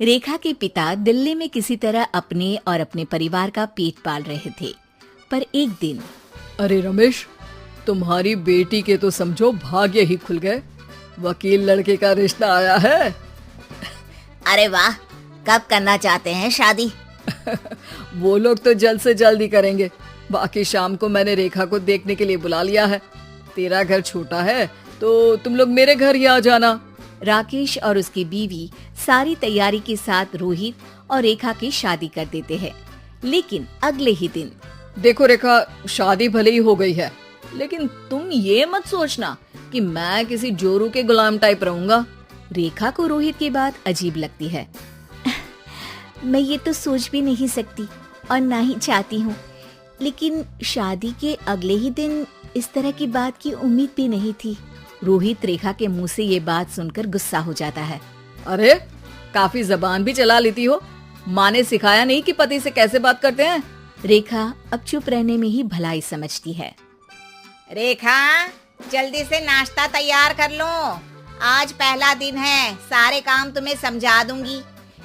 रेखा के पिता दिल्ली में किसी तरह अपने और अपने परिवार का पेट पाल रहे थे, पर एक दिन अरे रमेश, तुम्हारी बेटी के तो समझो भाग्य ही खुल गए। वकील लड़के का रिश्ता आया है। अरे वाह, कब करना चाहते हैं शादी? वो लोग तो जल्द से जल्द ही करेंगे। बाकी शाम को मैंने रेखा को देखने के लिए बुला लिया है। तेरा घर छोटा है तो तुम लोग मेरे घर ही आ जाना। राकेश और उसकी बीवी सारी तैयारी के साथ रोहित और रेखा की शादी कर देते हैं। लेकिन अगले ही दिन देखो रेखा, शादी भले ही हो गई है, लेकिन तुम ये मत सोचना कि मैं किसी जोरू के गुलाम टाइप रहूंगा। रेखा को रोहित की बात अजीब लगती है। मैं ये तो सोच भी नहीं सकती और ना ही चाहती हूँ, लेकिन शादी के अगले ही दिन इस तरह की बात की उम्मीद भी नहीं थी। रोहित रेखा के मुंह से ये बात सुनकर गुस्सा हो जाता है। अरे, काफी जबान भी चला लेती हो। माँ ने सिखाया नहीं कि पति से कैसे बात करते हैं? रेखा अब चुप रहने में ही भलाई समझती है। रेखा, जल्दी से नाश्ता तैयार कर लो। आज पहला दिन है, सारे काम तुम्हें समझा दूंगी।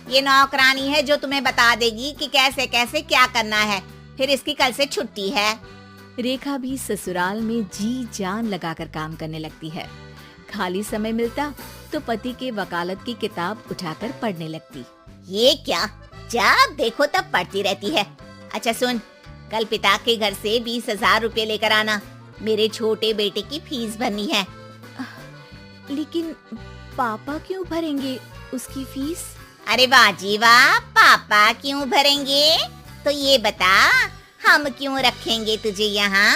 ये नौकरानी है जो तुम्हें बता देगी कि कैसे कैसे क्या करना है। फिर इसकी कल से छुट्टी है। रेखा भी ससुराल में जी जान लगाकर काम करने लगती है। खाली समय मिलता तो पति के वकालत की किताब उठाकर पढ़ने लगती। ये क्या, जब देखो तब पढ़ती रहती है। अच्छा सुन, कल पिता के घर से 20,000 रुपए लेकर आना। मेरे छोटे बेटे की फीस भरनी है। लेकिन पापा क्यों भरेंगे उसकी फीस? अरे वाह जी वाह, पापा क्यों भरेंगे? तो ये बता, हम क्यों रखेंगे तुझे यहाँ?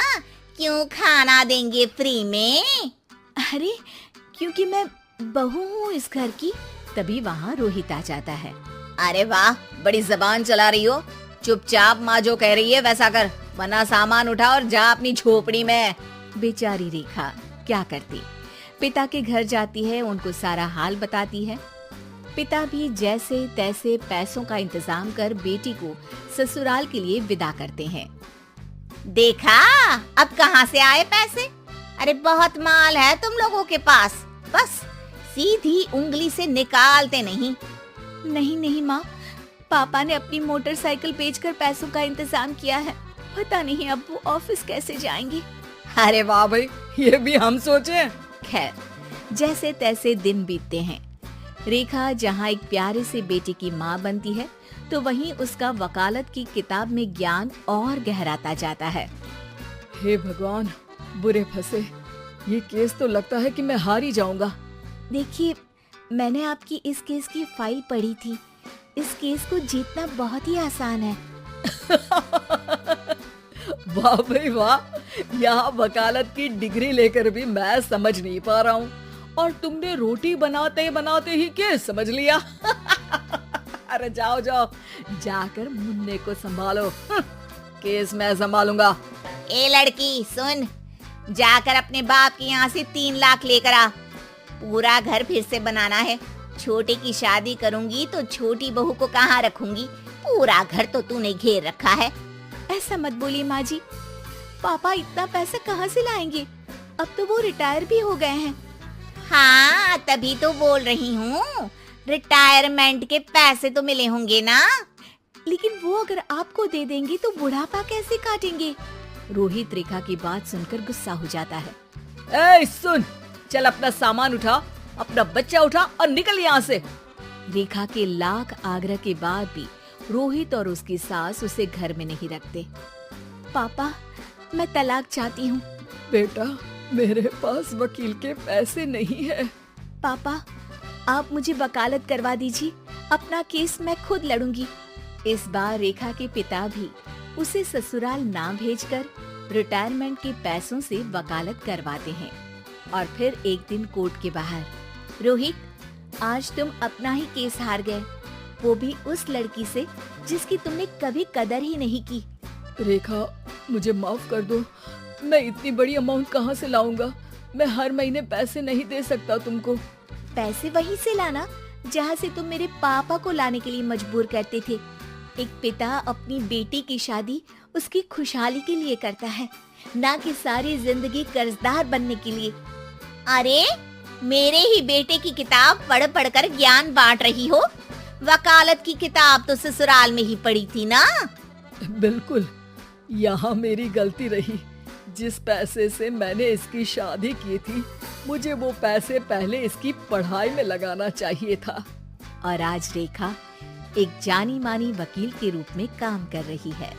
क्यों खाना देंगे फ्री में? अरे, क्योंकि मैं बहू हूँ इस घर की। तभी वहाँ रोहित आ जाता है। अरे वाह, बड़ी जबान चला रही हो। चुपचाप माँ जो कह रही है वैसा कर, वरना सामान उठा और जा अपनी झोपड़ी में। बेचारी रेखा क्या करती, पिता के घर जाती है, उनको सारा हाल बताती है। पिता भी जैसे तैसे पैसों का इंतजाम कर बेटी को ससुराल के लिए विदा करते हैं। देखा, अब कहाँ से आए पैसे? अरे बहुत माल है तुम लोगों के पास, बस सीधी उंगली से निकालते नहीं। नहीं माँ, पापा ने अपनी मोटरसाइकिल बेचकर पैसों का इंतजाम किया है। पता नहीं अब वो ऑफिस कैसे जाएंगे। अरे वाह भाई, ये भी हम सोचे। खैर, जैसे तैसे दिन बीतते हैं। रेखा जहाँ एक प्यारे से बेटे की माँ बनती है, तो वहीं उसका वकालत की किताब में ज्ञान और गहराता जाता है। हे भगवान, बुरे फंसे। ये केस तो लगता है कि मैं हार ही जाऊंगा। देखिए, मैंने आपकी इस केस की फाइल पढ़ी थी। इस केस को जीतना बहुत ही आसान है। वाह भाई वाह, यहाँ वकालत की डिग्री लेकर भी मैं समझ नहीं पा रहा हूँ, और तुमने रोटी बनाते बनाते ही केस समझ लिया। अरे जाओ जाओ, जाकर मुन्ने को संभालो। केस मैं संभालूंगा। ए लड़की सुन, जाकर अपने बाप के यहाँ से 3 लाख लेकर आ। पूरा घर फिर से बनाना है। छोटे की शादी करूंगी तो छोटी बहू को कहाँ रखूंगी? पूरा घर तो तूने घेर रखा है। ऐसा मत बोलिए माँ जी, पापा इतना पैसा कहाँ से लाएंगे? अब तो वो रिटायर भी हो गए हैं। हाँ, तभी तो बोल रही हूँ, रिटायरमेंट के पैसे तो मिले होंगे ना। लेकिन वो अगर आपको दे देंगे तो बुढ़ापा कैसे काटेंगे? रोहित रेखा की बात सुनकर गुस्सा हो जाता है। ए सुन, चल अपना सामान उठा, अपना बच्चा उठा और निकल यहाँ से। रेखा के लाख आग्रह के बाद भी रोहित और उसकी सास उसे घर में नहीं रखते। पापा, मैं तलाक चाहती हूँ। बेटा, मेरे पास वकील के पैसे नहीं है। पापा, आप मुझे वकालत करवा दीजिए, अपना केस मैं खुद लड़ूंगी। इस बार रेखा के पिता भी उसे ससुराल ना भेजकर रिटायरमेंट के पैसों से वकालत करवाते हैं। और फिर एक दिन कोर्ट के बाहर, रोहित, आज तुम अपना ही केस हार गए, वो भी उस लड़की से जिसकी तुमने कभी कदर ही नहीं की। रेखा, मुझे माफ कर दो। मैं इतनी बड़ी अमाउंट कहाँ से लाऊंगा? मैं हर महीने पैसे नहीं दे सकता तुमको। पैसे वहीं से लाना जहाँ से तुम मेरे पापा को लाने के लिए मजबूर करते थे। एक पिता अपनी बेटी की शादी उसकी खुशहाली के लिए करता है, ना कि सारी जिंदगी कर्जदार बनने के लिए। अरे, मेरे ही बेटे की किताब पढ़ पढ़ कर ज्ञान बांट रही हो? वकालत की किताब तो ससुराल में ही पड़ी थी ना। बिल्कुल, यहाँ मेरी गलती रही। जिस पैसे से मैंने इसकी शादी की थी, मुझे वो पैसे पहले इसकी पढ़ाई में लगाना चाहिए था। और आज रेखा एक जानी मानी वकील के रूप में काम कर रही है।